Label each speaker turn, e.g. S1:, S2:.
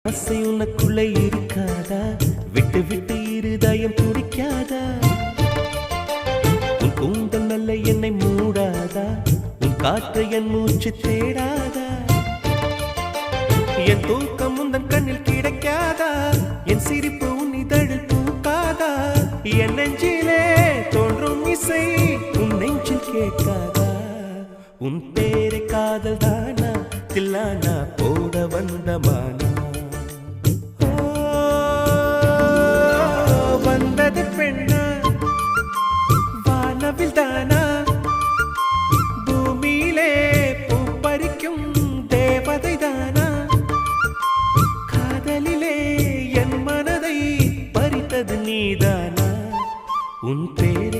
S1: ஆசை உனக்குள்ளே இருக்காதா? விட்டு விட்டு இருதயம் துடிக்காதா? உன் கூந்தல் நல்ல என்னை மூடாதா? உன் காற்று என் மூச்சு தேடாதா? என் தூக்கம் உந்தன் கண்ணில் கிடைக்காதா? என் சிரிப்பு உன் இதழில் பூக்காதா? என் நெஞ்சிலே தோன்றும் இசை உன் நெஞ்சில் கேட்காதா? உன் பேரை காதல் தானா தில்லானா போட வந்த மானா? வந்தது பெண்ணா வானவில் தானா? பூமியிலே பூ பறிக்கும் தேவதை தானா? காதலிலே என் மனதை பறித்தது நீதானா? உன் பேரை